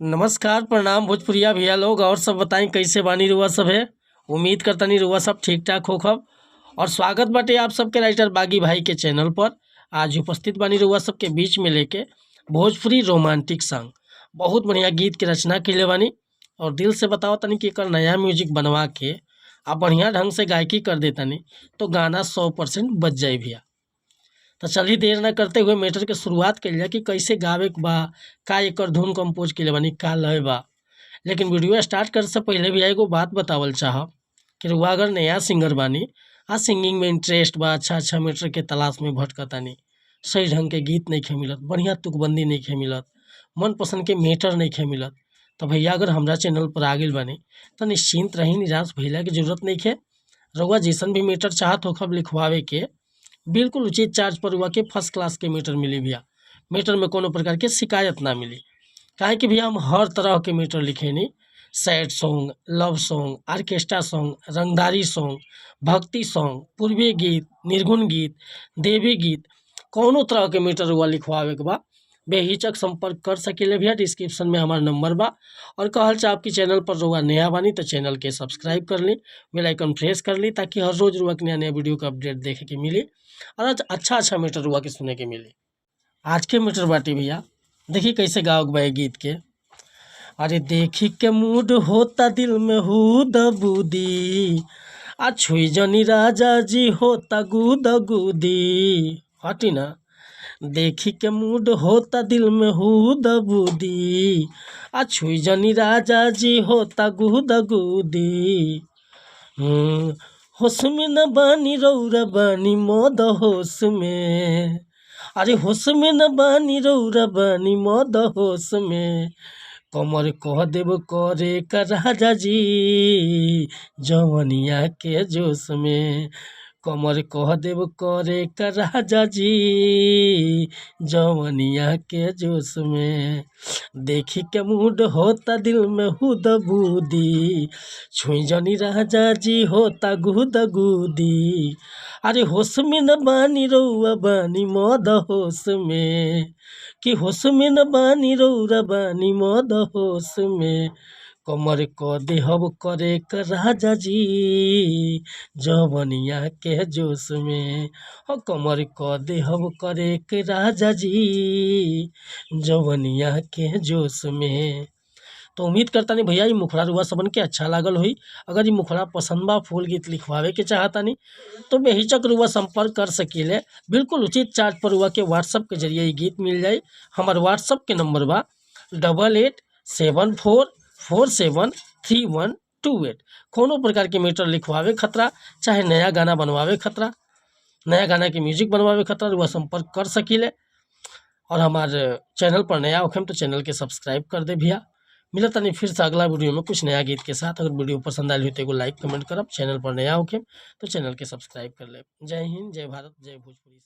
नमस्कार प्रणाम भोजपुरिया भैया लोग और सब बताएं कैसे बानी रुआ सब है। उम्मीद करतनी रुआ सब ठीक ठाक हो खब और स्वागत बाटे आप सबके राइटर बागी भाई के चैनल पर। आज उपस्थित बानी रुआ सबके बीच में लेके भोजपुरी रोमांटिक सॉन्ग बहुत बढ़िया गीत के रचना के बानी और दिल से बताओ तनी कि एकर नया म्यूजिक बनवा के आप बढ़िया ढंग से गायकी कर देतनी तो गाना 100% बच जाए भैया। तो चलिए देर न करते हुए मैटर के शुरुआत कर लिया कि कैसे गावे के बा, का एकर धुन कंपोज के बानी, का लय बा। लेकिन वीडियो स्टार्ट करे से पहले भी एगो बात बतावल चाहब कि रुआ अगर नया सिंगर बानी आ सिंगिंग में इंटरेस्ट बा, अच्छा मैटर के तलाश में भटकतानी, सही ढंग के गीत नहीं खे मिलत, बढ़िया तुकबंदी नहीं खे मिलत, मन पसंद के मैटर नहीं खे मिलत, तो भैया अगर हमरा चैनल पर आ गई बानी तो निश्चिंत रही, निराश भैया की जरूरत नहीं खे। रुआ जैसन भी मैटर चाहत हो खब लिखवावे के बिल्कुल उचित चार्ज पर हुआ के फर्स्ट क्लास के मीटर मिली भैया। मीटर में कोनो प्रकार के शिकायत ना मिली, काहे कि भैया हम हर तरह के मीटर लिखेनी। Sad song, love song, orchestra song, रंगदारी सॉन्ग, भक्ति सॉन्ग, पूर्वी गीत, निर्गुण गीत, देवी गीत, कोनो तरह के मीटर हुआ लिखवावे के बा बेहिचक संपर्क कर सकेले भैया। डिस्क्रिप्शन में हमारा नंबर बा। और कहल चाह आपकी चैनल पर रुआ नया बानी तो चैनल के सब्सक्राइब कर ली, बेल आइकन प्रेस कर ली, ताकि हर रोज रुआ के नया नया वीडियो का अपडेट देखे के मिली और अच्छा मीटर रुआ के सुने के मिले। आज के मीटर बाटी भैया देखिए कैसे गाओ बा गीत के। अरे देखी के मूड होता दिल में हुद बुदी, आ छुई जनी राजा जी होता गुद गुदी। हटी ना। देखी के मूड होता दिल में हुद बुदी, आ छुई जनी राजा जी होता गुद गुदी। होश में न बानी रौरा बानी मद होश में, अरे होश में न बानी रौरा बानी मद होश में, कमर कह देव करे का राजा जी जवनिया के जोश में, कमर कह देव करे का राजा जी जवनिया के जोश में। देखी के मूड होता दिल में हुद बुदी, छुई जनी राजा जी होता गुद गुदी। अरे होश में न बानी रौआ बानी मद होश में, कि होश में न बानी रौरा बानी मद होश में, कमर क देहब करे का राजा जी जवनिया के जोश में, हो कमर क देहब करे के राजा जी जवनिया के जोश में। तो उम्मीद करता नहीं भैया ये मुखड़ा रुआ सबन के अच्छा लागल हुई। अगर ये मुखड़ा पसंद बा, फूल गीत लिखवावे के चाहता नहीं तो बेहिचक रुआ संपर्क कर सकीले। बिल्कुल उचित चार्ज पर रुआ के व्हाट्सअप के जरिए ये गीत मिल जाए। हमारे व्हाट्सअप के नंबर बा 8874473128। कोनो प्रकार के मीटर लिखवावे खतरा, चाहे नया गाना बनवावे खतरा, नया गाना के म्यूजिक बनवावे खतरा, रुआ संपर्क कर सकीले। और हमारे चैनल पर नया होखेम तो चैनल के सब्सक्राइब कर दे भैया। मिलता नहीं फिर से अगला वीडियो में कुछ नया गीत के साथ। अगर वीडियो पसंद आई हो तो लाइक कमेंट करब, चैनल पर नया होखेम तो चैनल के सब्सक्राइब कर ले। जय हिंद, जय भारत, जय भोजपुरी।